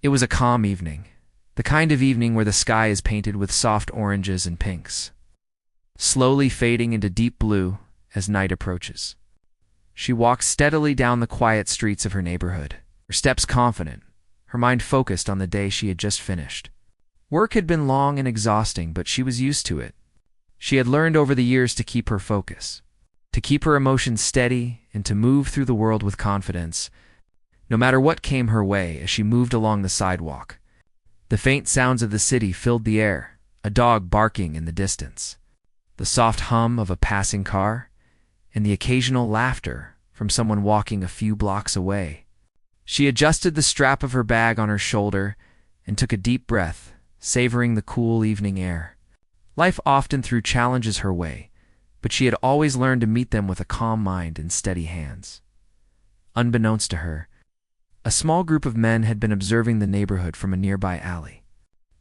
It was a calm evening, the kind of evening where the sky is painted with soft oranges and pinks, slowly fading into deep blue as night approaches. She walked steadily down the quiet streets of her neighborhood, her steps confident, her mind focused on the day she had just finished. Work had been long and exhausting, but she was used to it. She had learned over the years to keep her focus, to keep her emotions steady, and to move through the world with confidence, no matter what came her way. As she moved along the sidewalk, the faint sounds of the city filled the air, a dog barking in the distance, the soft hum of a passing car, and the occasional laughter from someone walking a few blocks away. She adjusted the strap of her bag on her shoulder and took a deep breath, savoring the cool evening air. Life often threw challenges her way, but she had always learned to meet them with a calm mind and steady hands. Unbeknownst to her, a small group of men had been observing the neighborhood from a nearby alley.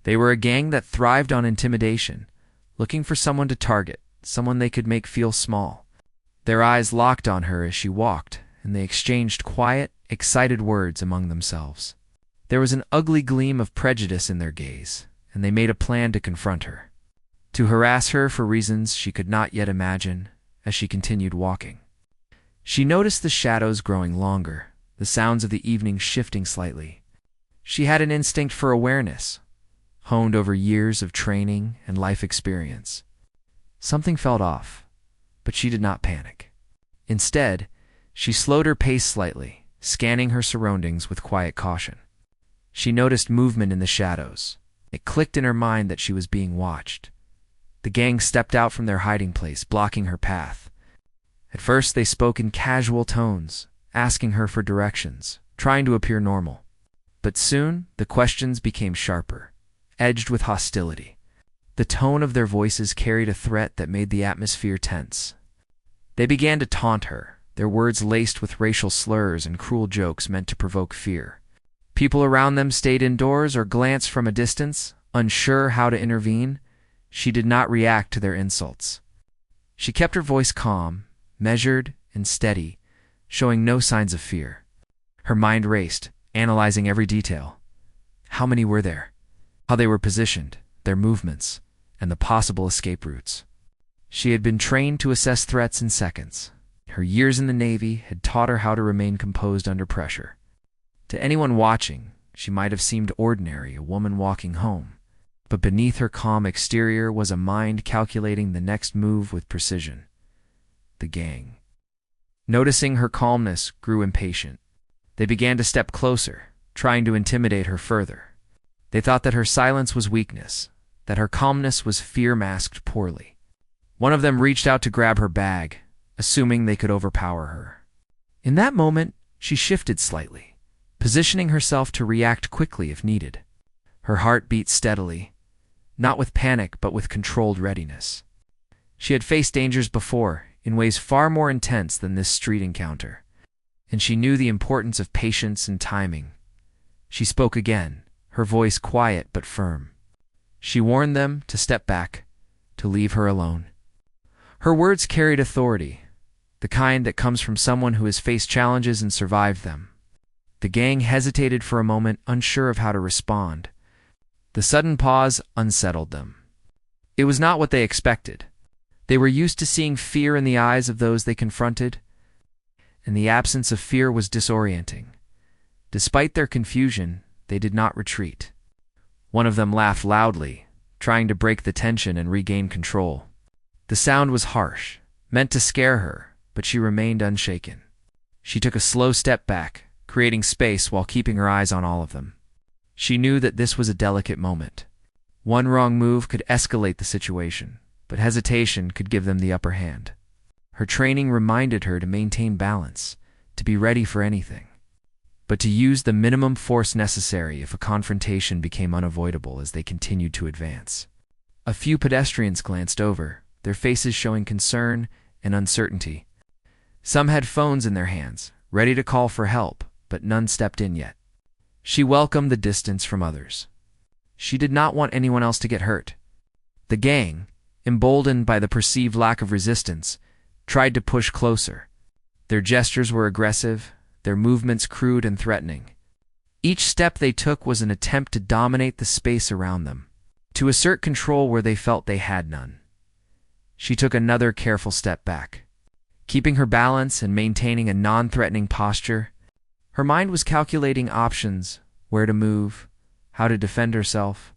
They were a gang that thrived on intimidation, looking for someone to target, someone they could make feel small. Their eyes locked on her as she walked, and they exchanged quiet, excited words among themselves. There was an ugly gleam of prejudice in their gaze, and they made a plan to confront her, to harass her for reasons she could not yet imagine. As she continued walking, she noticed the shadows growing longer, the sounds of the evening shifting slightly. She had an instinct for awareness, honed over years of training and life experience. Something felt off, but she did not panic. Instead, she slowed her pace slightly, scanning her surroundings with quiet caution. She noticed movement in the shadows. It clicked in her mind that she was being watched. The gang stepped out from their hiding place, blocking her path. At first, they spoke in casual tones, asking her for directions, trying to appear normal. But soon, the questions became sharper, edged with hostility. The tone of their voices carried a threat that made the atmosphere tense. They began to taunt her, their words laced with racial slurs and cruel jokes meant to provoke fear. People around them stayed indoors or glanced from a distance, unsure how to intervene. She did not react to their insults. She kept her voice calm, measured, and steady, showing no signs of fear. Her mind raced, analyzing every detail. How many were there? How they were positioned, their movements, and the possible escape routes. She had been trained to assess threats in seconds. Her years in the Navy had taught her how to remain composed under pressure. To anyone watching, she might have seemed ordinary, a woman walking home. But beneath her calm exterior was a mind calculating the next move with precision. The gang, noticing her calmness, grew impatient. They began to step closer, trying to intimidate her further. They thought that her silence was weakness, that her calmness was fear masked poorly. One of them reached out to grab her bag, assuming they could overpower her. In that moment, she shifted slightly, positioning herself to react quickly if needed. Her heart beat steadily, not with panic but with controlled readiness. She had faced dangers before, in ways far more intense than this street encounter, and she knew the importance of patience and timing. She spoke again, her voice quiet but firm. She warned them to step back, to leave her alone. Her words carried authority, the kind that comes from someone who has faced challenges and survived them. The gang hesitated for a moment, unsure of how to respond. The sudden pause unsettled them. It was not what they expected. They were used to seeing fear in the eyes of those they confronted, and the absence of fear was disorienting. Despite their confusion, they did not retreat. One of them laughed loudly, trying to break the tension and regain control. The sound was harsh, meant to scare her, but she remained unshaken. She took a slow step back, creating space while keeping her eyes on all of them. She knew that this was a delicate moment. One wrong move could escalate the situation, but hesitation could give them the upper hand. Her training reminded her to maintain balance, to be ready for anything, but to use the minimum force necessary if a confrontation became unavoidable as they continued to advance. A few pedestrians glanced over, their faces showing concern and uncertainty. Some had phones in their hands, ready to call for help, but none stepped in yet. She welcomed the distance from others. She did not want anyone else to get hurt. The gang, emboldened by the perceived lack of resistance, tried to push closer. Their gestures were aggressive, their movements crude and threatening. Each step they took was an attempt to dominate the space around them, to assert control where they felt they had none. She took another careful step back. Keeping her balance and maintaining a non-threatening posture, her mind was calculating options, where to move, how to defend herself,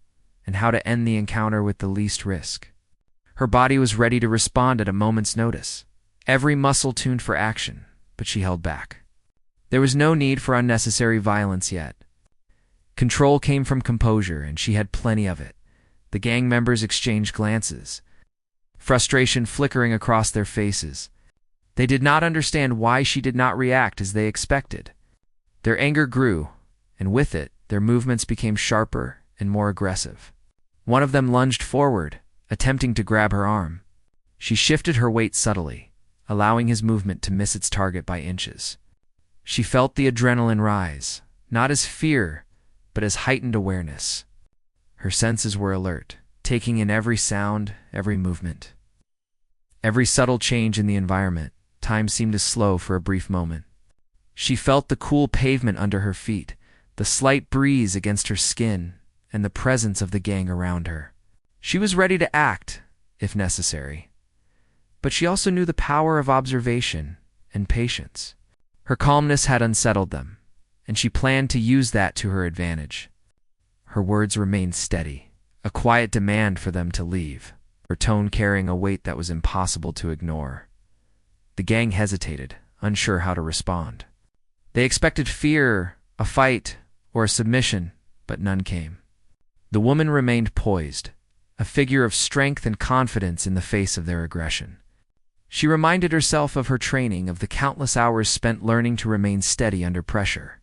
and how to end the encounter with the least risk. Her body was ready to respond at a moment's notice, every muscle tuned for action, but she held back. There was no need for unnecessary violence yet. Control came from composure, and she had plenty of it. The gang members exchanged glances, frustration flickering across their faces. They did not understand why she did not react as they expected. Their anger grew, and with it, their movements became sharper and more aggressive. One of them lunged forward, attempting to grab her arm. She shifted her weight subtly, allowing his movement to miss its target by inches. She felt the adrenaline rise, not as fear, but as heightened awareness. Her senses were alert, taking in every sound, every movement. Every subtle change in the environment. Time seemed to slow for a brief moment. She felt the cool pavement under her feet, the slight breeze against her skin, and the presence of the gang around her. She was ready to act, if necessary. But she also knew the power of observation and patience. Her calmness had unsettled them, and she planned to use that to her advantage. Her words remained steady, a quiet demand for them to leave, her tone carrying a weight that was impossible to ignore. The gang hesitated, unsure how to respond. They expected fear, a fight, or a submission, but none came. The woman remained poised, a figure of strength and confidence in the face of their aggression. She reminded herself of her training, of the countless hours spent learning to remain steady under pressure,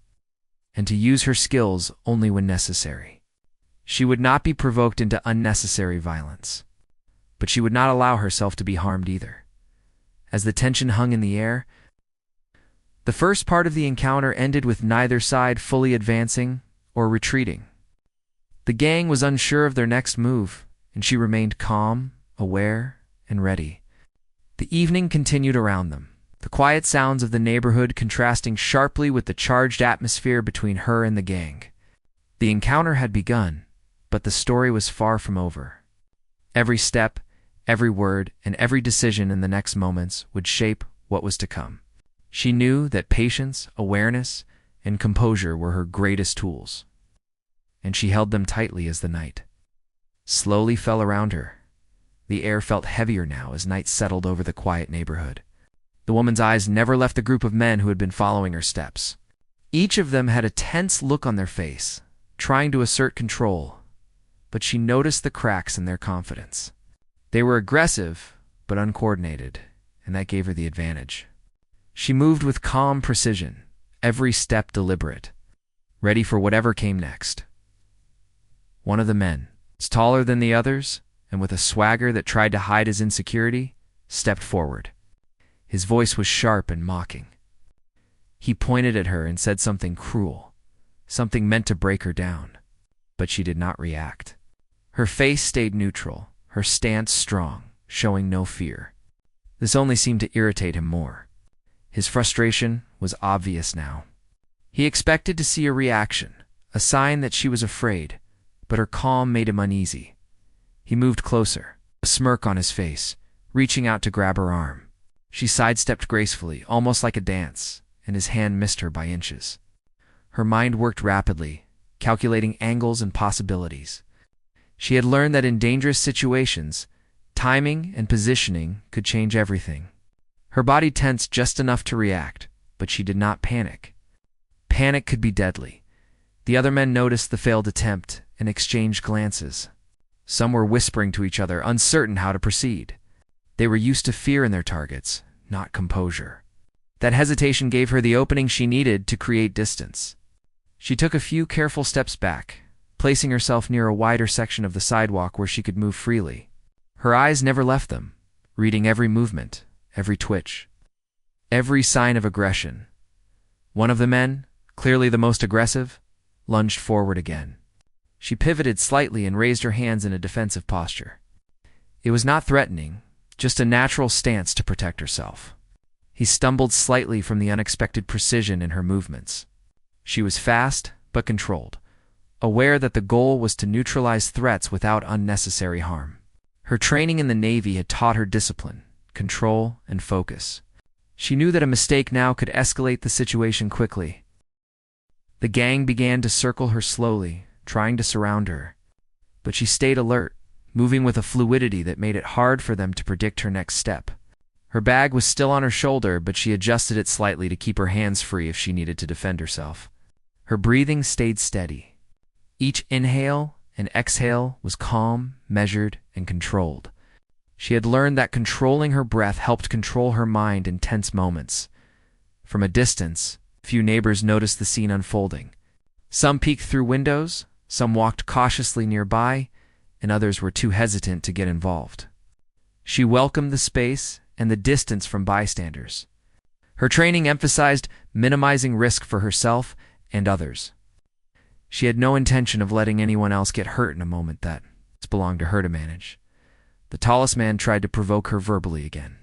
and to use her skills only when necessary. She would not be provoked into unnecessary violence, but she would not allow herself to be harmed either. As the tension hung in the air, the first part of the encounter ended with neither side fully advancing or retreating. The gang was unsure of their next move, and she remained calm, aware, and ready. The evening continued around them, the quiet sounds of the neighborhood contrasting sharply with the charged atmosphere between her and the gang. The encounter had begun, but the story was far from over. Every step, every word, and every decision in the next moments would shape what was to come. She knew that patience, awareness, and composure were her greatest tools, and she held them tightly as the night slowly fell around her. The air felt heavier now as night settled over the quiet neighborhood. The woman's eyes never left the group of men who had been following her steps. Each of them had a tense look on their face, trying to assert control, but she noticed the cracks in their confidence. They were aggressive, but uncoordinated, and that gave her the advantage. She moved with calm precision, every step deliberate, ready for whatever came next. One of the men, taller than the others, and with a swagger that tried to hide his insecurity, stepped forward. His voice was sharp and mocking. He pointed at her and said something cruel, something meant to break her down, but she did not react. Her face stayed neutral, her stance strong, showing no fear. This only seemed to irritate him more. His frustration was obvious now. He expected to see a reaction, a sign that she was afraid, but her calm made him uneasy. He moved closer, a smirk on his face, reaching out to grab her arm. She sidestepped gracefully, almost like a dance, and his hand missed her by inches. Her mind worked rapidly, calculating angles and possibilities. She had learned that in dangerous situations, timing and positioning could change everything. Her body tensed just enough to react, but she did not panic. Panic could be deadly. The other men noticed the failed attempt and exchanged glances. Some were whispering to each other, uncertain how to proceed. They were used to fear in their targets, not composure. That hesitation gave her the opening she needed to create distance. She took a few careful steps back, placing herself near a wider section of the sidewalk where she could move freely. Her eyes never left them, reading every movement, every twitch, every sign of aggression. One of the men, clearly the most aggressive, lunged forward again. She pivoted slightly and raised her hands in a defensive posture. It was not threatening, just a natural stance to protect herself. He stumbled slightly from the unexpected precision in her movements. She was fast, but controlled, aware that the goal was to neutralize threats without unnecessary harm. Her training in the Navy had taught her discipline, control, and focus. She knew that a mistake now could escalate the situation quickly. The gang began to circle her slowly, trying to surround her, but she stayed alert, moving with a fluidity that made it hard for them to predict her next step. Her bag was still on her shoulder, but she adjusted it slightly to keep her hands free if she needed to defend herself. Her breathing stayed steady. Each inhale and exhale was calm, measured, and controlled. She had learned that controlling her breath helped control her mind in tense moments. From a distance, few neighbors noticed the scene unfolding. Some peeked through windows, some walked cautiously nearby, and others were too hesitant to get involved. She welcomed the space and the distance from bystanders. Her training emphasized minimizing risk for herself and others. She had no intention of letting anyone else get hurt in a moment that belonged to her to manage. The tallest man tried to provoke her verbally again.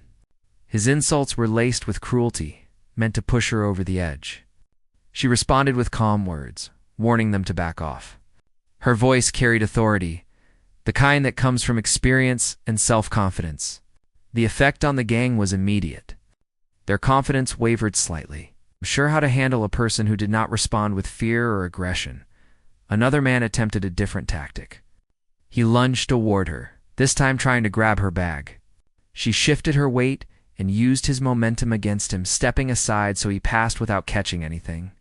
His insults were laced with cruelty, meant to push her over the edge. She responded with calm words, warning them to back off. Her voice carried authority, the kind that comes from experience and self-confidence. The effect on the gang was immediate. Their confidence wavered slightly, sure how to handle a person who did not respond with fear or aggression. Another man attempted a different tactic. He lunged toward her, this time trying to grab her bag. She shifted her weight and used his momentum against him, stepping aside so he passed without catching anything.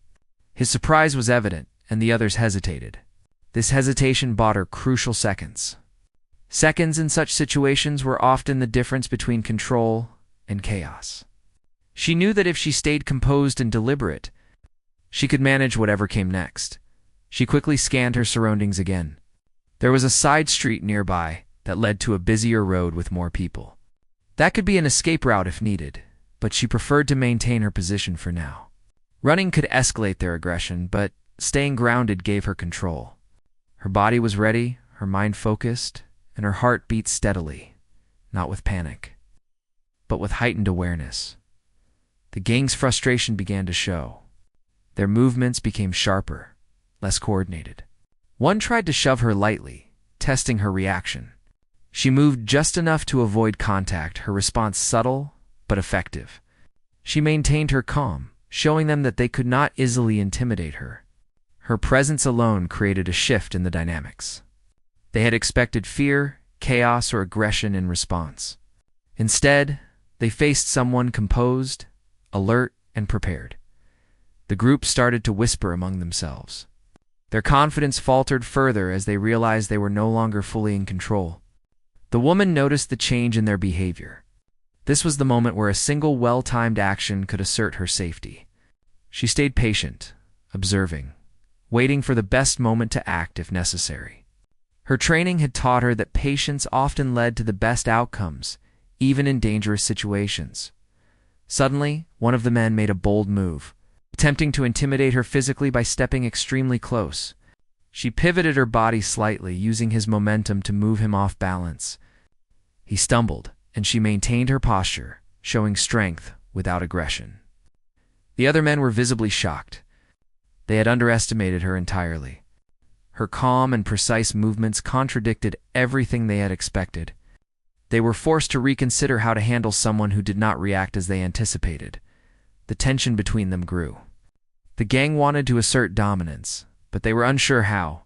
His surprise was evident, and the others hesitated. This hesitation bought her crucial seconds. Seconds in such situations were often the difference between control and chaos. She knew that if she stayed composed and deliberate, she could manage whatever came next. She quickly scanned her surroundings again. There was a side street nearby that led to a busier road with more people. That could be an escape route if needed, but she preferred to maintain her position for now. Running could escalate their aggression, but staying grounded gave her control. Her body was ready, her mind focused, and her heart beat steadily, not with panic, but with heightened awareness. The gang's frustration began to show. Their movements became sharper, less coordinated. One tried to shove her lightly, testing her reaction. She moved just enough to avoid contact, her response subtle but effective. She maintained her calm, showing them that they could not easily intimidate her. Her presence alone created a shift in the dynamics. They had expected fear, chaos, or aggression in response. Instead, they faced someone composed, alert, and prepared. The group started to whisper among themselves. Their confidence faltered further as they realized they were no longer fully in control. The woman noticed the change in their behavior. This was the moment where a single well-timed action could assert her safety. She stayed patient, observing, waiting for the best moment to act if necessary. Her training had taught her that patience often led to the best outcomes, even in dangerous situations. Suddenly, one of the men made a bold move, attempting to intimidate her physically by stepping extremely close. She pivoted her body slightly, using his momentum to move him off balance. He stumbled, and she maintained her posture, showing strength without aggression. The other men were visibly shocked. They had underestimated her entirely. Her calm and precise movements contradicted everything they had expected. They were forced to reconsider how to handle someone who did not react as they anticipated. The tension between them grew. The gang wanted to assert dominance, but they were unsure how.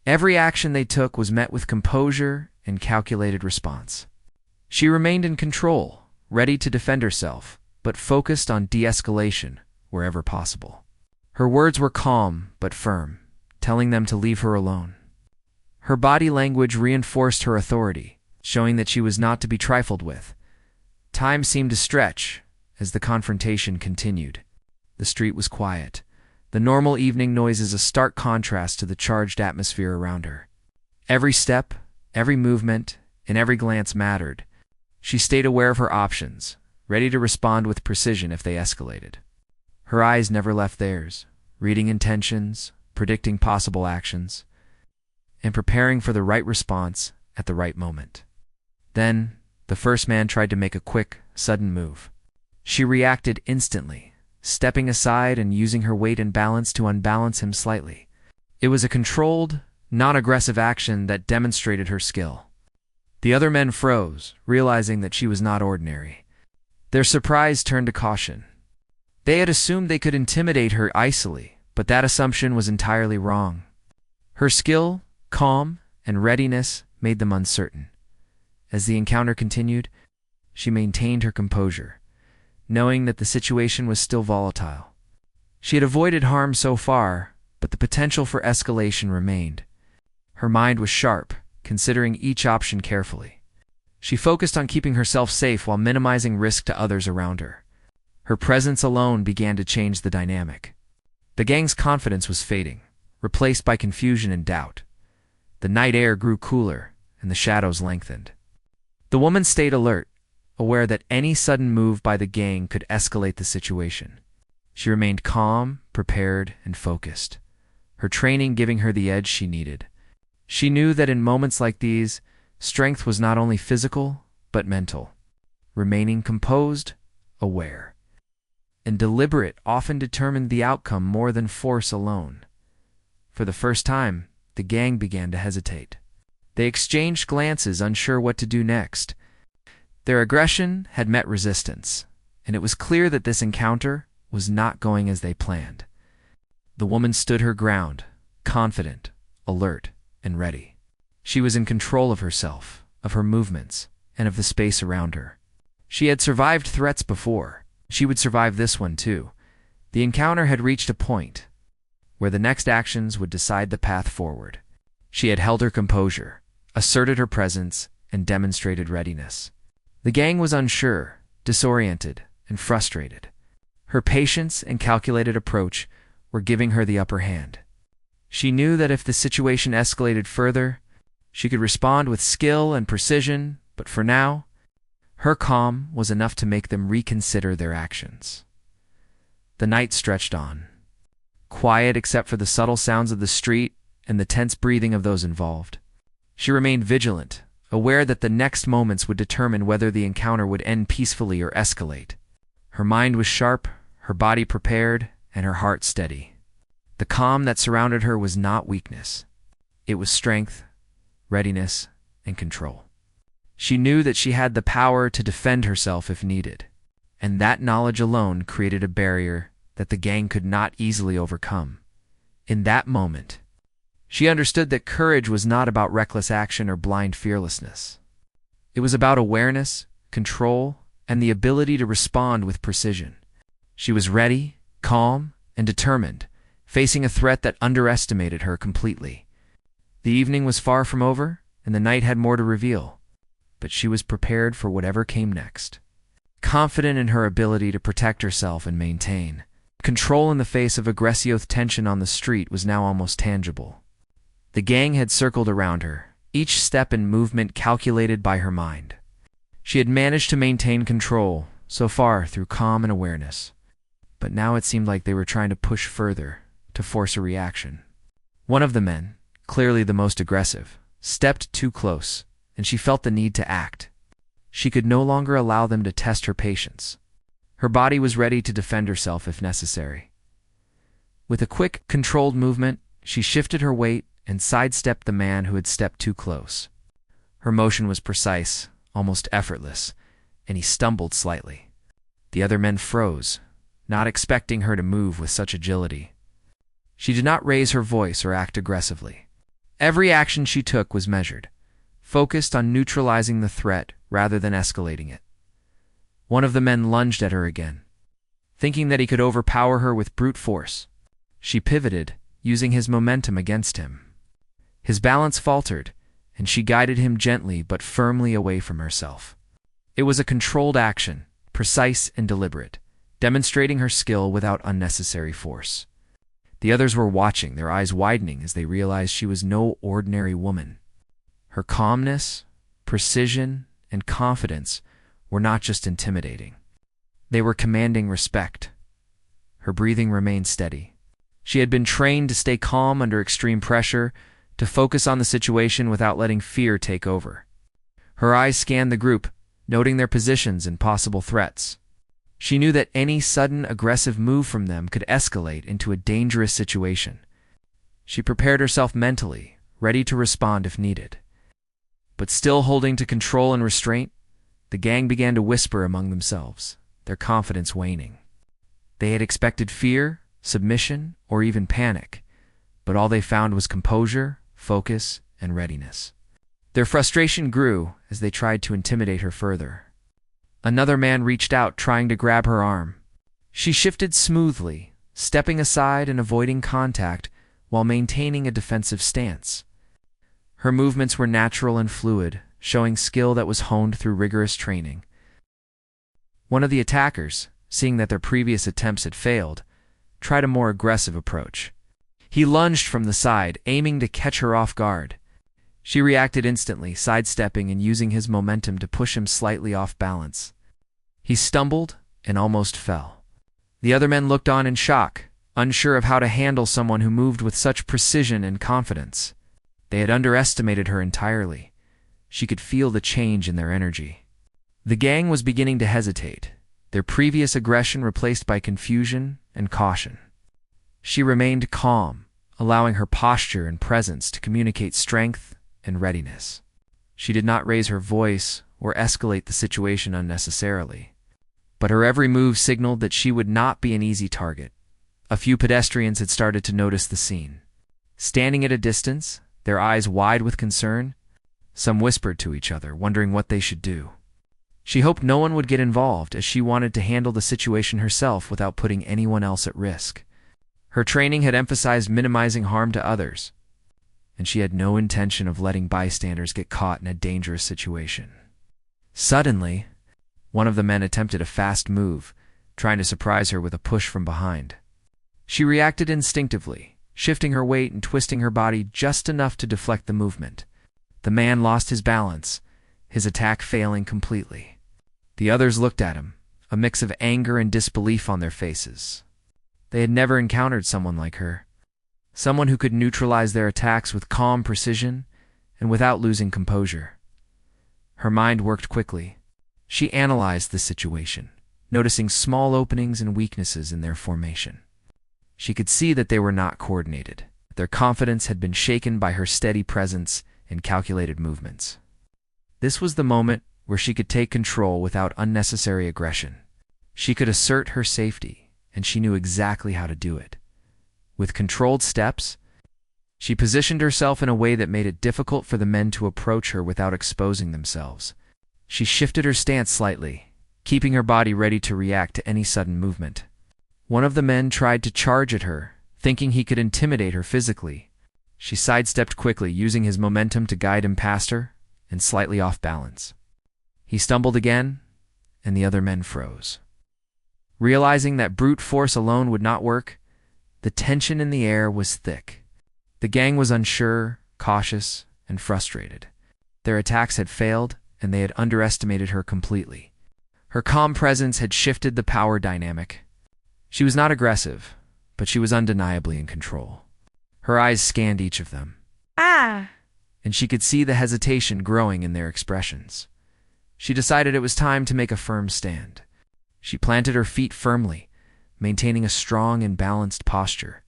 Every action they took was met with composure and calculated response. She remained in control, ready to defend herself, but focused on de-escalation wherever possible. Her words were calm but firm, telling them to leave her alone. Her body language reinforced her authority, showing that she was not to be trifled with. Time seemed to stretch as the confrontation continued. The street was quiet, the normal evening noises a stark contrast to the charged atmosphere around her. Every step, every movement, and every glance mattered. She stayed aware of her options, ready to respond with precision if they escalated. Her eyes never left theirs, reading intentions, predicting possible actions, and preparing for the right response at the right moment. Then, the first man tried to make a quick, sudden move. She reacted instantly, stepping aside and using her weight and balance to unbalance him slightly. It was a controlled, non-aggressive action that demonstrated her skill. The other men froze, realizing that she was not ordinary. Their surprise turned to caution. They had assumed they could intimidate her easily, but that assumption was entirely wrong. Her skill, calm, and readiness made them uncertain. As the encounter continued, she maintained her composure, knowing that the situation was still volatile. She had avoided harm so far, but the potential for escalation remained. Her mind was sharp, considering each option carefully. She focused on keeping herself safe while minimizing risk to others around her. Her presence alone began to change the dynamic. The gang's confidence was fading, replaced by confusion and doubt. The night air grew cooler, and the shadows lengthened. The woman stayed alert, aware that any sudden move by the gang could escalate the situation. She remained calm, prepared, and focused, her training giving her the edge she needed. She knew that in moments like these, strength was not only physical, but mental. Remaining composed, aware, and deliberate often determined the outcome more than force alone. For the first time, the gang began to hesitate. They exchanged glances, unsure what to do next. Their aggression had met resistance, and it was clear that this encounter was not going as they planned. The woman stood her ground, confident, alert, and ready. She was in control of herself, of her movements, and of the space around her. She had survived threats before. She would survive this one too. The encounter had reached a point where the next actions would decide the path forward. She had held her composure, asserted her presence, and demonstrated readiness. The gang was unsure, disoriented, and frustrated. Her patience and calculated approach were giving her the upper hand. She knew that if the situation escalated further, she could respond with skill and precision, but for now, her calm was enough to make them reconsider their actions. The night stretched on, quiet except for the subtle sounds of the street and the tense breathing of those involved. She remained vigilant, aware that the next moments would determine whether the encounter would end peacefully or escalate. Her mind was sharp, her body prepared, and her heart steady. The calm that surrounded her was not weakness. It was strength, readiness, and control. She knew that she had the power to defend herself if needed, and that knowledge alone created a barrier that the gang could not easily overcome. In that moment, she understood that courage was not about reckless action or blind fearlessness. It was about awareness, control, and the ability to respond with precision. She was ready, calm, and determined, facing a threat that underestimated her completely. The evening was far from over, and the night had more to reveal, but she was prepared for whatever came next. Confident in her ability to protect herself and maintain control in the face of aggressive tension on the street was now almost tangible. The gang had circled around her, each step and movement calculated by her mind. She had managed to maintain control, so far through calm and awareness. But now it seemed like they were trying to push further, to force a reaction. One of the men, clearly the most aggressive, stepped too close, and she felt the need to act. She could no longer allow them to test her patience. Her body was ready to defend herself if necessary. With a quick, controlled movement, she shifted her weight and sidestepped the man who had stepped too close. Her motion was precise, almost effortless, and he stumbled slightly. The other men froze, not expecting her to move with such agility. She did not raise her voice or act aggressively. Every action she took was measured, focused on neutralizing the threat rather than escalating it. One of the men lunged at her again, thinking that he could overpower her with brute force. She pivoted, using his momentum against him. His balance faltered, and she guided him gently but firmly away from herself. It was a controlled action, precise and deliberate, demonstrating her skill without unnecessary force. The others were watching, their eyes widening as they realized she was no ordinary woman. Her calmness, precision, and confidence were not just intimidating. They were commanding respect. Her breathing remained steady. She had been trained to stay calm under extreme pressure, to focus on the situation without letting fear take over. Her eyes scanned the group, noting their positions and possible threats. She knew that any sudden aggressive move from them could escalate into a dangerous situation. She prepared herself mentally, ready to respond if needed. But still holding to control and restraint, the gang began to whisper among themselves, their confidence waning. They had expected fear, submission, or even panic, but all they found was composure, focus, and readiness. Their frustration grew as they tried to intimidate her further. Another man reached out, trying to grab her arm. She shifted smoothly, stepping aside and avoiding contact while maintaining a defensive stance. Her movements were natural and fluid, showing skill that was honed through rigorous training. One of the attackers, seeing that their previous attempts had failed, tried a more aggressive approach. He lunged from the side, aiming to catch her off guard. She reacted instantly, sidestepping and using his momentum to push him slightly off balance. He stumbled and almost fell. The other men looked on in shock, unsure of how to handle someone who moved with such precision and confidence. They had underestimated her entirely. She could feel the change in their energy. The gang was beginning to hesitate, their previous aggression replaced by confusion and caution. She remained calm, allowing her posture and presence to communicate strength and readiness. She did not raise her voice or escalate the situation unnecessarily, but her every move signaled that she would not be an easy target. A few pedestrians had started to notice the scene. Standing at a distance, their eyes wide with concern, some whispered to each other, wondering what they should do. She hoped no one would get involved, as she wanted to handle the situation herself without putting anyone else at risk. Her training had emphasized minimizing harm to others, and she had no intention of letting bystanders get caught in a dangerous situation. Suddenly, one of the men attempted a fast move, trying to surprise her with a push from behind. She reacted instinctively, shifting her weight and twisting her body just enough to deflect the movement. The man lost his balance, his attack failing completely. The others looked at him, a mix of anger and disbelief on their faces. They had never encountered someone like her, someone who could neutralize their attacks with calm precision and without losing composure. Her mind worked quickly. She analyzed the situation, noticing small openings and weaknesses in their formation. She could see that they were not coordinated. Their confidence had been shaken by her steady presence and calculated movements. This was the moment where she could take control without unnecessary aggression. She could assert her safety, and she knew exactly how to do it. With controlled steps, she positioned herself in a way that made it difficult for the men to approach her without exposing themselves. She shifted her stance slightly, keeping her body ready to react to any sudden movement. One of the men tried to charge at her, thinking he could intimidate her physically. She sidestepped quickly, using his momentum to guide him past her and slightly off balance. He stumbled again, and the other men froze. Realizing that brute force alone would not work, the tension in the air was thick. The gang was unsure, cautious, and frustrated. Their attacks had failed, and they had underestimated her completely. Her calm presence had shifted the power dynamic. She was not aggressive, but she was undeniably in control. Her eyes scanned each of them. And she could see the hesitation growing in their expressions. She decided it was time to make a firm stand. She planted her feet firmly, maintaining a strong and balanced posture.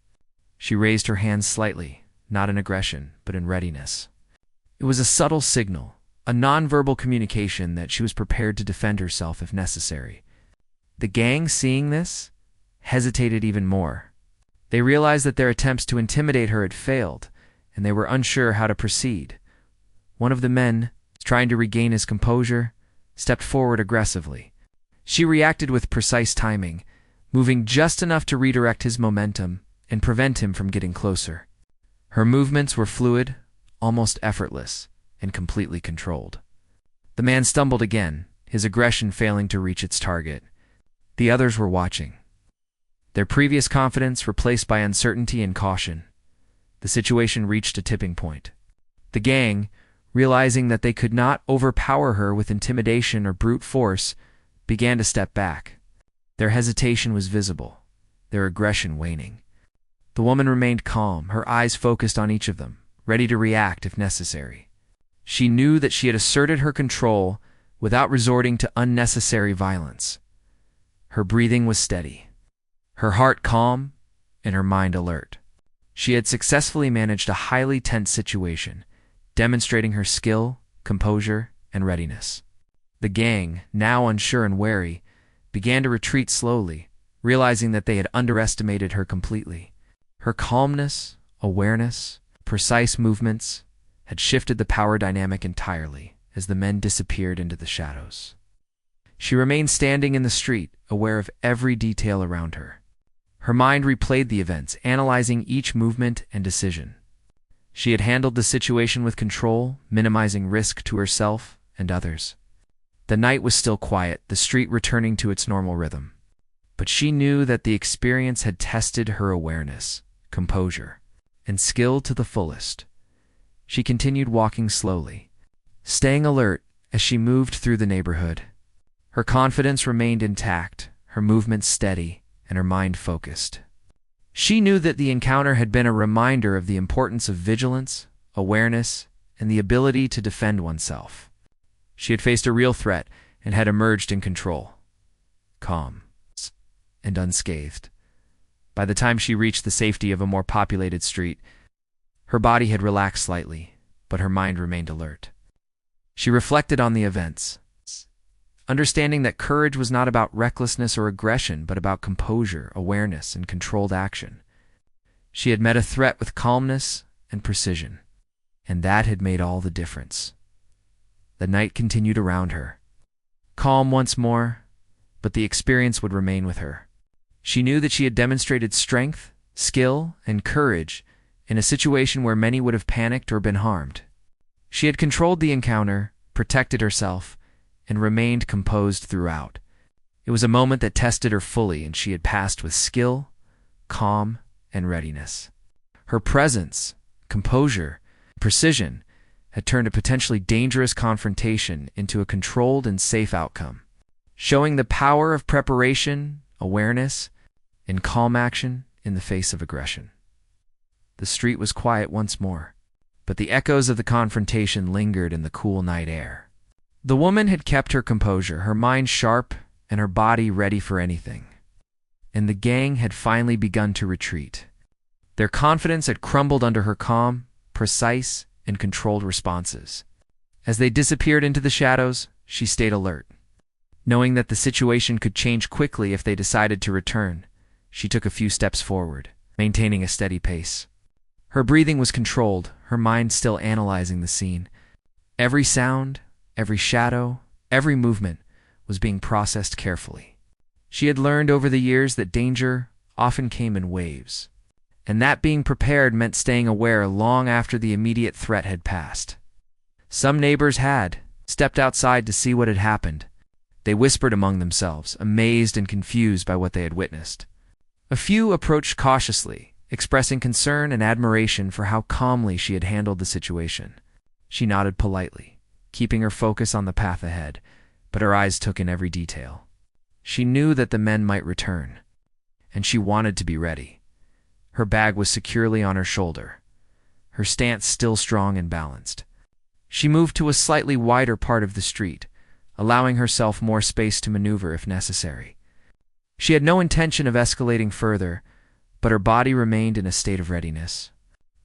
She raised her hands slightly, not in aggression, but in readiness. It was a subtle signal, a nonverbal communication that she was prepared to defend herself if necessary. The gang, seeing this, hesitated even more. They realized that their attempts to intimidate her had failed, and they were unsure how to proceed. One of the men, trying to regain his composure, stepped forward aggressively. She reacted with precise timing, moving just enough to redirect his momentum and prevent him from getting closer. Her movements were fluid, almost effortless, and completely controlled. The man stumbled again, his aggression failing to reach its target. The others were watching, their previous confidence replaced by uncertainty and caution. The situation reached a tipping point. The gang, realizing that they could not overpower her with intimidation or brute force, began to step back. Their hesitation was visible, their aggression waning. The woman remained calm, her eyes focused on each of them, ready to react if necessary. She knew that she had asserted her control without resorting to unnecessary violence. Her breathing was steady, her heart calm, and her mind alert. She had successfully managed a highly tense situation, demonstrating her skill, composure, and readiness. The gang, now unsure and wary, began to retreat slowly, realizing that they had underestimated her completely. Her calmness, awareness, precise movements had shifted the power dynamic entirely as the men disappeared into the shadows. She remained standing in the street, aware of every detail around her. Her mind replayed the events, analyzing each movement and decision. She had handled the situation with control, minimizing risk to herself and others. The night was still quiet, the street returning to its normal rhythm. But she knew that the experience had tested her awareness, composure, and skill to the fullest. She continued walking slowly, staying alert as she moved through the neighborhood. Her confidence remained intact, her movements steady, and her mind focused. She knew that the encounter had been a reminder of the importance of vigilance, awareness, and the ability to defend oneself. She had faced a real threat and had emerged in control, calm, and unscathed. By the time she reached the safety of a more populated street, her body had relaxed slightly, but her mind remained alert. She reflected on the events, understanding that courage was not about recklessness or aggression, but about composure, awareness, and controlled action. She had met a threat with calmness and precision, and that had made all the difference. The night continued around her, calm once more, but the experience would remain with her. She knew that she had demonstrated strength, skill, and courage in a situation where many would have panicked or been harmed. She had controlled the encounter, protected herself, and remained composed throughout. It was a moment that tested her fully, and she had passed with skill, calm, and readiness. Her presence, composure, and precision had turned a potentially dangerous confrontation into a controlled and safe outcome, showing the power of preparation, awareness, and calm action in the face of aggression. The street was quiet once more, but the echoes of the confrontation lingered in the cool night air. The woman had kept her composure, her mind sharp and her body ready for anything. And the gang had finally begun to retreat. Their confidence had crumbled under her calm, precise, and controlled responses. As they disappeared into the shadows, she stayed alert. Knowing that the situation could change quickly if they decided to return, she took a few steps forward, maintaining a steady pace. Her breathing was controlled, her mind still analyzing the scene. Every sound, every shadow, every movement was being processed carefully. She had learned over the years that danger often came in waves, and that being prepared meant staying aware long after the immediate threat had passed. Some neighbors had stepped outside to see what had happened. They whispered among themselves, amazed and confused by what they had witnessed. A few approached cautiously, expressing concern and admiration for how calmly she had handled the situation. She nodded politely, keeping her focus on the path ahead, but her eyes took in every detail. She knew that the men might return, and she wanted to be ready. Her bag was securely on her shoulder, her stance still strong and balanced. She moved to a slightly wider part of the street, allowing herself more space to maneuver if necessary. She had no intention of escalating further, but her body remained in a state of readiness.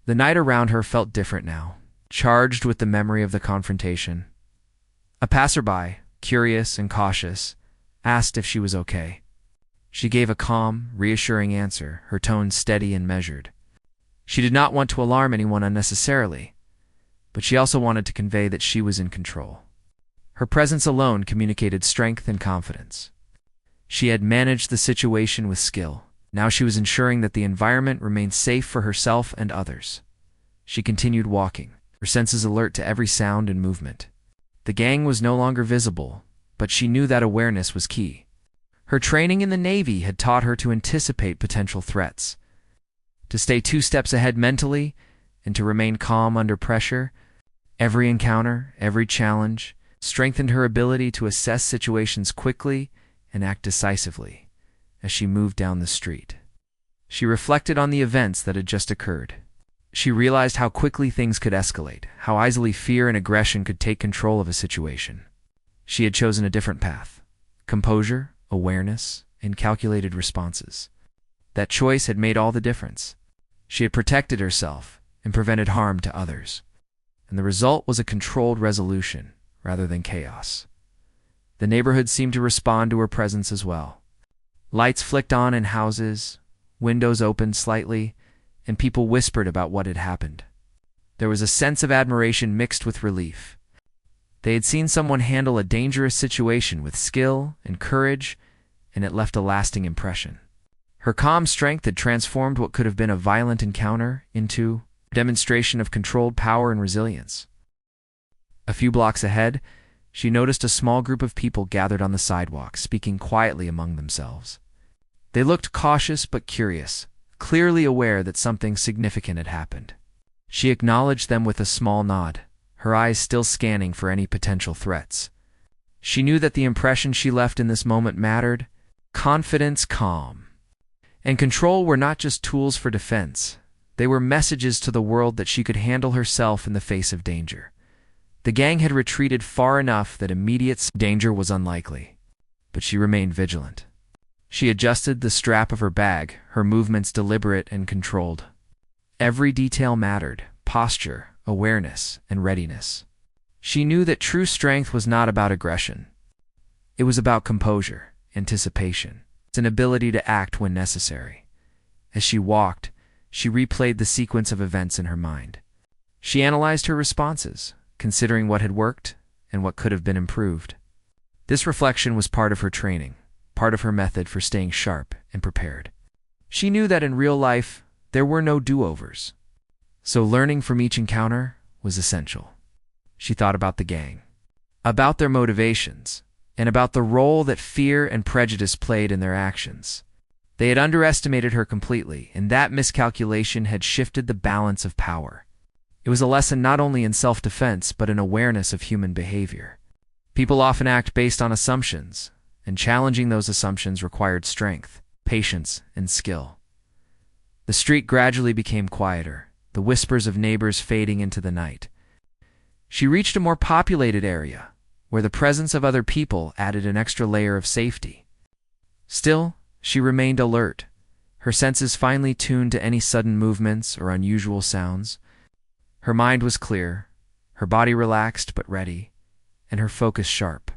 The night around her felt different now, charged with the memory of the confrontation. A passerby, curious and cautious, asked if she was okay. She gave a calm, reassuring answer, her tone steady and measured. She did not want to alarm anyone unnecessarily, but she also wanted to convey that she was in control. Her presence alone communicated strength and confidence. She had managed the situation with skill. Now she was ensuring that the environment remained safe for herself and others. She continued walking, her senses alert to every sound and movement. The gang was no longer visible, but she knew that awareness was key. Her training in the Navy had taught her to anticipate potential threats, to stay 2 steps ahead mentally, and to remain calm under pressure. Every encounter, every challenge, strengthened her ability to assess situations quickly and act decisively as she moved down the street. She reflected on the events that had just occurred. She realized how quickly things could escalate, how easily fear and aggression could take control of a situation. She had chosen a different path: composure, awareness, and calculated responses. That choice had made all the difference. She had protected herself and prevented harm to others. And the result was a controlled resolution rather than chaos. The neighborhood seemed to respond to her presence as well. Lights flicked on in houses, windows opened slightly, and people whispered about what had happened. There was a sense of admiration mixed with relief. They had seen someone handle a dangerous situation with skill and courage, and it left a lasting impression. Her calm strength had transformed what could have been a violent encounter into a demonstration of controlled power and resilience. A few blocks ahead, she noticed a small group of people gathered on the sidewalk, speaking quietly among themselves. They looked cautious but curious, clearly aware that something significant had happened. She acknowledged them with a small nod, her eyes still scanning for any potential threats. She knew that the impression she left in this moment mattered. Confidence, calm, and control were not just tools for defense. They were messages to the world that she could handle herself in the face of danger. The gang had retreated far enough that immediate danger was unlikely, but she remained vigilant. She adjusted the strap of her bag, her movements deliberate and controlled. Every detail mattered: posture, awareness, and readiness. She knew that true strength was not about aggression. It was about composure, anticipation, an ability to act when necessary. As she walked, she replayed the sequence of events in her mind. She analyzed her responses, considering what had worked and what could have been improved. This reflection was part of her training, part of her method for staying sharp and prepared. She knew that in real life, there were no do-overs. So learning from each encounter was essential. She thought about the gang, about their motivations, and about the role that fear and prejudice played in their actions. They had underestimated her completely, and that miscalculation had shifted the balance of power. It was a lesson not only in self-defense, but in awareness of human behavior. People often act based on assumptions, and challenging those assumptions required strength, patience, and skill. The street gradually became quieter, the whispers of neighbors fading into the night. She reached a more populated area, where the presence of other people added an extra layer of safety. Still, she remained alert, her senses finely tuned to any sudden movements or unusual sounds. Her mind was clear, her body relaxed but ready, and her focus sharp.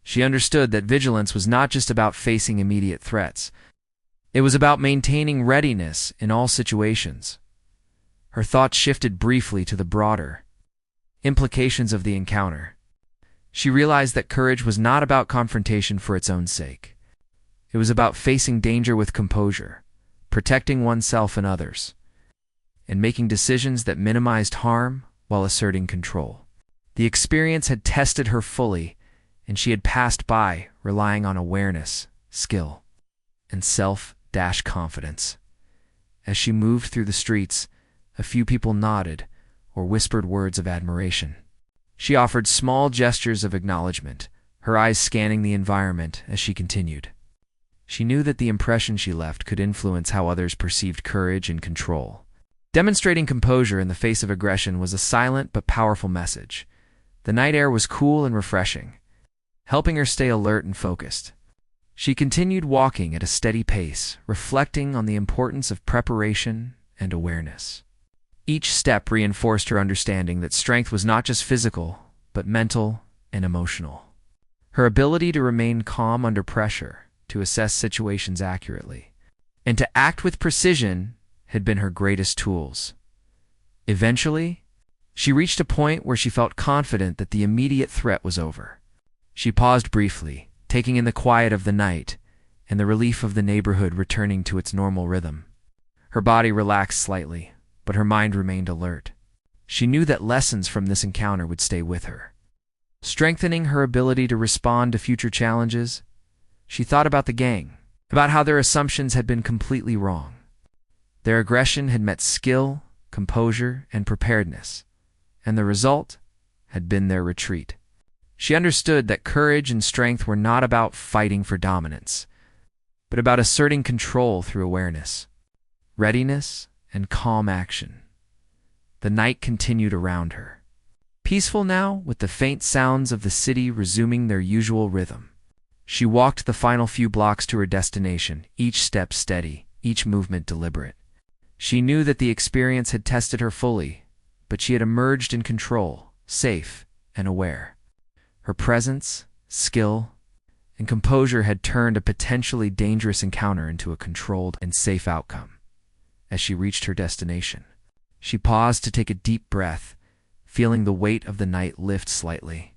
She understood that vigilance was not just about facing immediate threats. It was about maintaining readiness in all situations. Her thoughts shifted briefly to the broader implications of the encounter. She realized that courage was not about confrontation for its own sake. It was about facing danger with composure, protecting oneself and others, and making decisions that minimized harm while asserting control. The experience had tested her fully, and she had passed by relying on awareness, skill, and self-confidence. As she moved through the streets, a few people nodded or whispered words of admiration. She offered small gestures of acknowledgement, her eyes scanning the environment as she continued. She knew that the impression she left could influence how others perceived courage and control. Demonstrating composure in the face of aggression was a silent but powerful message. The night air was cool and refreshing, helping her stay alert and focused. She continued walking at a steady pace, reflecting on the importance of preparation and awareness. Each step reinforced her understanding that strength was not just physical, but mental and emotional. Her ability to remain calm under pressure, to assess situations accurately, and to act with precision had been her greatest tools. Eventually, she reached a point where she felt confident that the immediate threat was over. She paused briefly, taking in the quiet of the night and the relief of the neighborhood returning to its normal rhythm. Her body relaxed slightly, but her mind remained alert. She knew that lessons from this encounter would stay with her, strengthening her ability to respond to future challenges. She thought about the gang, about how their assumptions had been completely wrong. Their aggression had met skill, composure, and preparedness, and the result had been their retreat. She understood that courage and strength were not about fighting for dominance, but about asserting control through awareness, readiness, and calm action. The night continued around her, peaceful now with the faint sounds of the city resuming their usual rhythm. She walked the final few blocks to her destination, each step steady, each movement deliberate. She knew that the experience had tested her fully, but she had emerged in control, safe, and aware. Her presence, skill, and composure had turned a potentially dangerous encounter into a controlled and safe outcome. As she reached her destination, she paused to take a deep breath, feeling the weight of the night lift slightly.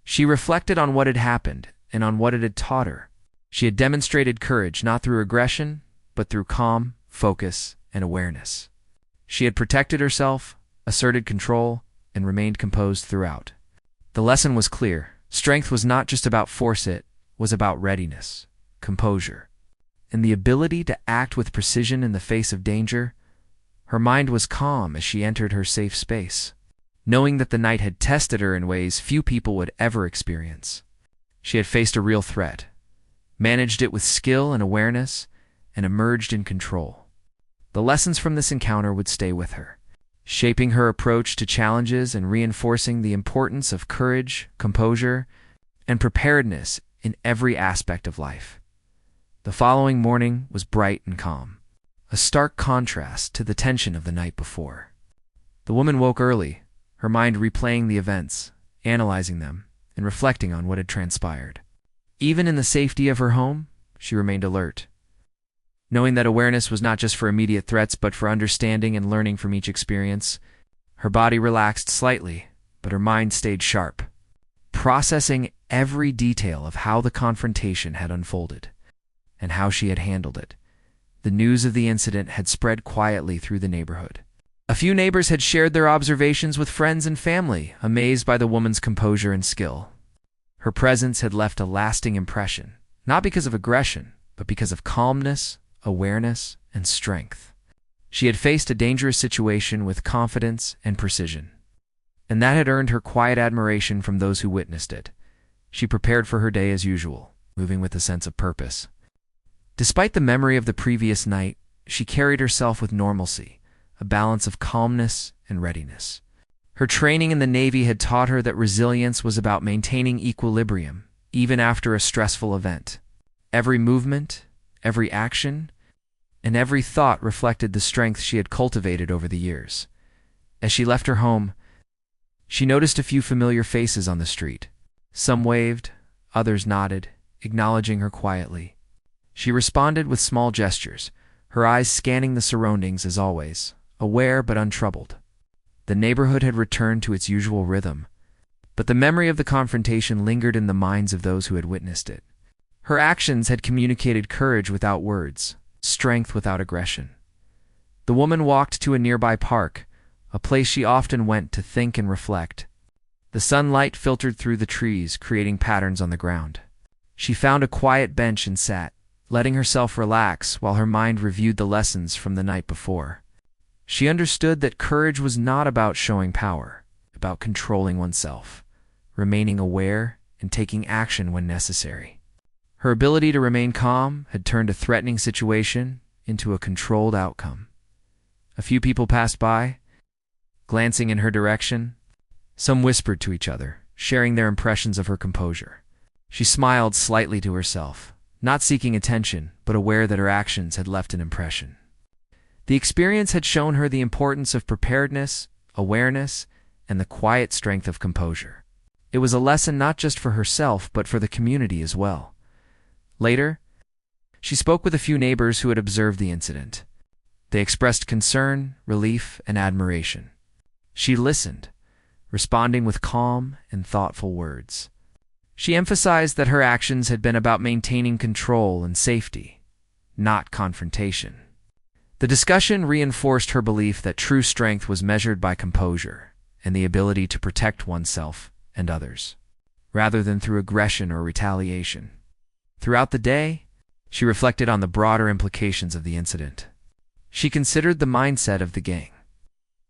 She reflected on what had happened and on what it had taught her. She had demonstrated courage not through aggression, but through calm, focus, and awareness. She had protected herself, asserted control, and remained composed throughout. The lesson was clear. Strength was not just about force, it was about readiness, composure, and the ability to act with precision in the face of danger. Her mind was calm as she entered her safe space, knowing that the night had tested her in ways few people would ever experience. She had faced a real threat, managed it with skill and awareness, and emerged in control. The lessons from this encounter would stay with her, shaping her approach to challenges and reinforcing the importance of courage, composure, and preparedness in every aspect of life. The following morning was bright and calm, a stark contrast to the tension of the night before. The woman woke early, her mind replaying the events, analyzing them, and reflecting on what had transpired. Even in the safety of her home, she remained alert, knowing that awareness was not just for immediate threats but for understanding and learning from each experience. Her body relaxed slightly, but her mind stayed sharp, processing every detail of how the confrontation had unfolded and how she had handled it. The news of the incident had spread quietly through the neighborhood. A few neighbors had shared their observations with friends and family, amazed by the woman's composure and skill. Her presence had left a lasting impression, not because of aggression, but because of calmness, awareness, and strength. She had faced a dangerous situation with confidence and precision, and that had earned her quiet admiration from those who witnessed it. She prepared for her day as usual, moving with a sense of purpose. Despite the memory of the previous night, she carried herself with normalcy, a balance of calmness and readiness. Her training in the Navy had taught her that resilience was about maintaining equilibrium, even after a stressful event. Every movement, every action, and every thought reflected the strength she had cultivated over the years. As she left her home, she noticed a few familiar faces on the street. Some waved, others nodded, acknowledging her quietly. She responded with small gestures, her eyes scanning the surroundings as always, aware but untroubled. The neighborhood had returned to its usual rhythm, but the memory of the confrontation lingered in the minds of those who had witnessed it. Her actions had communicated courage without words, strength without aggression. The woman walked to a nearby park, a place she often went to think and reflect. The sunlight filtered through the trees, creating patterns on the ground. She found a quiet bench and sat, letting herself relax while her mind reviewed the lessons from the night before. She understood that courage was not about showing power, about controlling oneself, remaining aware, and taking action when necessary. Her ability to remain calm had turned a threatening situation into a controlled outcome. A few people passed by, glancing in her direction. Some whispered to each other, sharing their impressions of her composure. She smiled slightly to herself, not seeking attention, but aware that her actions had left an impression. The experience had shown her the importance of preparedness, awareness, and the quiet strength of composure. It was a lesson not just for herself, but for the community as well. Later, she spoke with a few neighbors who had observed the incident. They expressed concern, relief, and admiration. She listened, responding with calm and thoughtful words. She emphasized that her actions had been about maintaining control and safety, not confrontation. The discussion reinforced her belief that true strength was measured by composure and the ability to protect oneself and others, rather than through aggression or retaliation. Throughout the day, she reflected on the broader implications of the incident. She considered the mindset of the gang,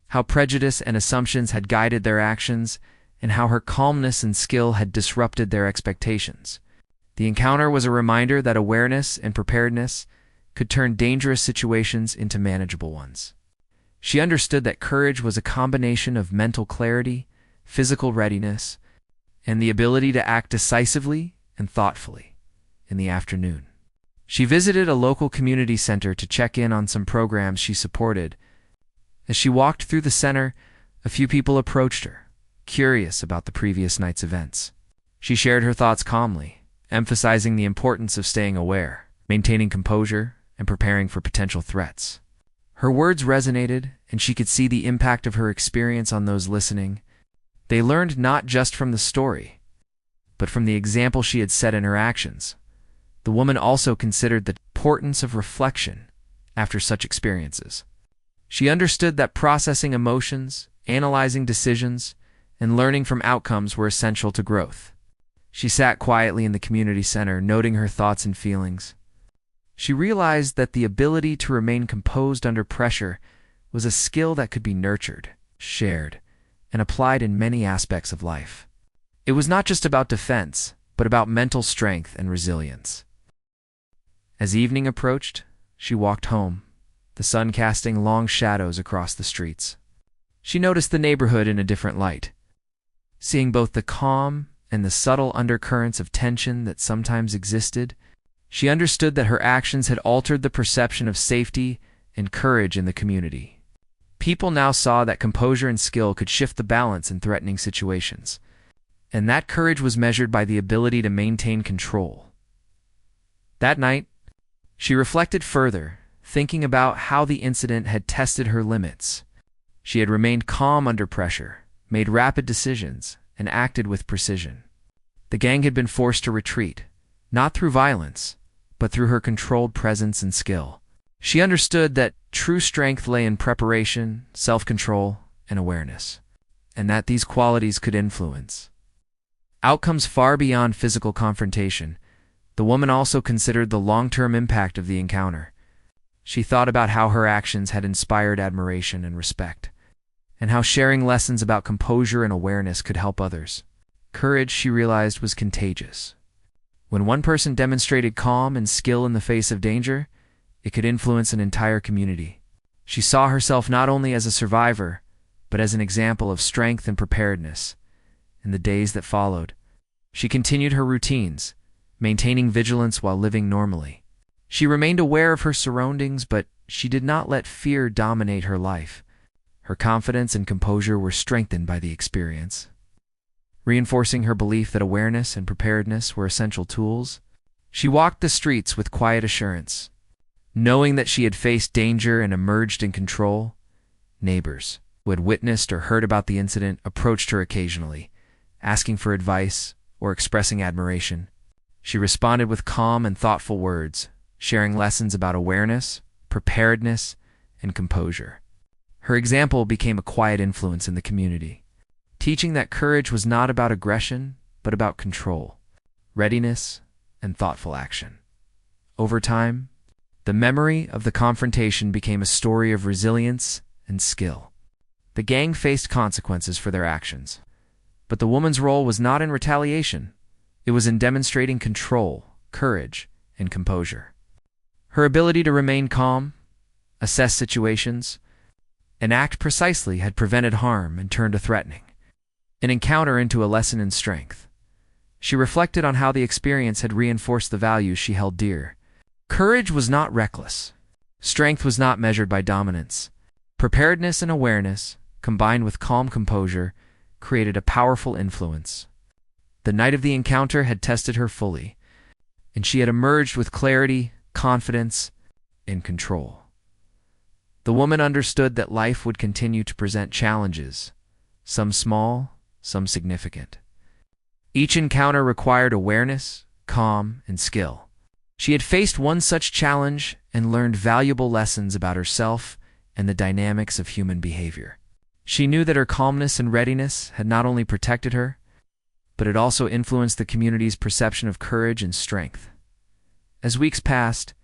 how prejudice and assumptions had guided their actions, and how her calmness and skill had disrupted their expectations. The encounter was a reminder that awareness and preparedness could turn dangerous situations into manageable ones. She understood that courage was a combination of mental clarity, physical readiness, and the ability to act decisively and thoughtfully. in the afternoon. She visited a local community center to check in on some programs she supported. As she walked through the center, a few people approached her, curious about the previous night's events. She shared her thoughts calmly, emphasizing the importance of staying aware, maintaining composure, and preparing for potential threats. Her words resonated, and she could see the impact of her experience on those listening. They learned not just from the story, but from the example she had set in her actions. The woman also considered the importance of reflection after such experiences. She understood that processing emotions, analyzing decisions, and learning from outcomes were essential to growth. She sat quietly in the community center, noting her thoughts and feelings. She realized that the ability to remain composed under pressure was a skill that could be nurtured, shared, and applied in many aspects of life. It was not just about defense, but about mental strength and resilience. As evening approached, she walked home, the sun casting long shadows across the streets. She noticed the neighborhood in a different light, seeing both the calm and the subtle undercurrents of tension that sometimes existed. She understood that her actions had altered the perception of safety and courage in the community. People now saw that composure and skill could shift the balance in threatening situations, and that courage was measured by the ability to maintain control. That night, she reflected further, thinking about how the incident had tested her limits. She had remained calm under pressure, made rapid decisions, and acted with precision. The gang had been forced to retreat, not through violence, but through her controlled presence and skill. She understood that true strength lay in preparation, self-control, and awareness, and that these qualities could influence outcomes far beyond physical confrontation. The woman also considered the long-term impact of the encounter. She thought about how her actions had inspired admiration and respect, and how sharing lessons about composure and awareness could help others. Courage, she realized, was contagious. When one person demonstrated calm and skill in the face of danger, it could influence an entire community. She saw herself not only as a survivor, but as an example of strength and preparedness. In the days that followed, she continued her routines, maintaining vigilance while living normally. She remained aware of her surroundings, but she did not let fear dominate her life. Her confidence and composure were strengthened by the experience, reinforcing her belief that awareness and preparedness were essential tools. She walked the streets with quiet assurance, knowing that she had faced danger and emerged in control. Neighbors who had witnessed or heard about the incident approached her occasionally, asking for advice or expressing admiration. She responded with calm and thoughtful words, sharing lessons about awareness, preparedness, and composure. Her example became a quiet influence in the community, teaching that courage was not about aggression, but about control, readiness, and thoughtful action. Over time, the memory of the confrontation became a story of resilience and skill. The gang faced consequences for their actions, but the woman's role was not in retaliation. It was in demonstrating control, courage, and composure. Her ability to remain calm, assess situations, and act precisely had prevented harm and turned a threatening an encounter into a lesson in strength. She reflected on how the experience had reinforced the values she held dear. Courage was not reckless. Strength was not measured by dominance. Preparedness and awareness, combined with calm composure, created a powerful influence. The night of the encounter had tested her fully, and she had emerged with clarity, confidence, and control. The woman understood that life would continue to present challenges, some small, some significant. Each encounter required awareness, calm, and skill. She had faced one such challenge and learned valuable lessons about herself and the dynamics of human behavior. She knew that her calmness and readiness had not only protected her, but it also influenced the community's perception of courage and strength. As weeks passed,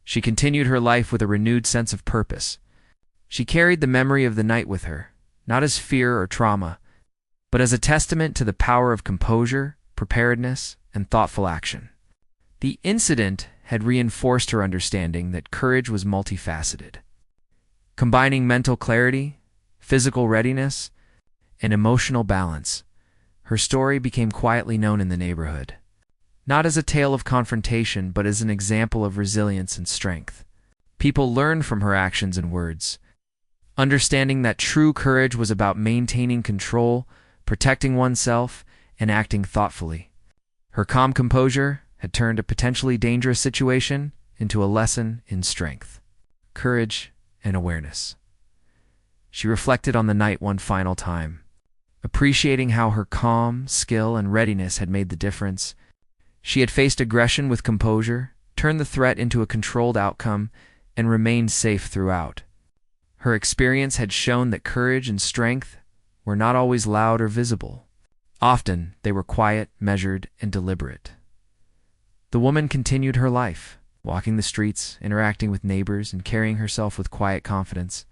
she continued her life with a renewed sense of purpose. She carried the memory of the night with her, not as fear or trauma, but as a testament to the power of composure, preparedness, and thoughtful action. The incident had reinforced her understanding that courage was multifaceted. Combining mental clarity, physical readiness, and emotional balance, her story became quietly known in the neighborhood. not as a tale of confrontation, but as an example of resilience and strength. People learned from her actions and words, understanding that true courage was about maintaining control, protecting oneself, and acting thoughtfully. Her calm composure had turned a potentially dangerous situation into a lesson in strength, courage, and awareness. She reflected on the night one final time, appreciating how her calm, skill, and readiness had made the difference. She had faced aggression with composure, turned the threat into a controlled outcome, and remained safe throughout. Her experience had shown that courage and strength were not always loud or visible. Often, they were quiet, measured, and deliberate. The woman continued her life, walking the streets, interacting with neighbors, and carrying herself with quiet confidence.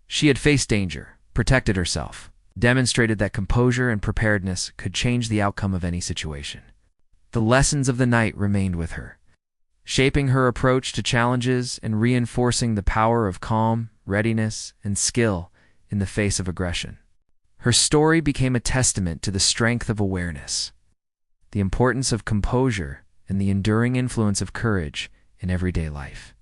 She had faced danger, protected herself, demonstrated that composure and preparedness could change the outcome of any situation. The lessons of the night remained with her, shaping her approach to challenges and reinforcing the power of calm, readiness, and skill in the face of aggression. Her story became a testament to the strength of awareness, the importance of composure, and the enduring influence of courage in everyday life.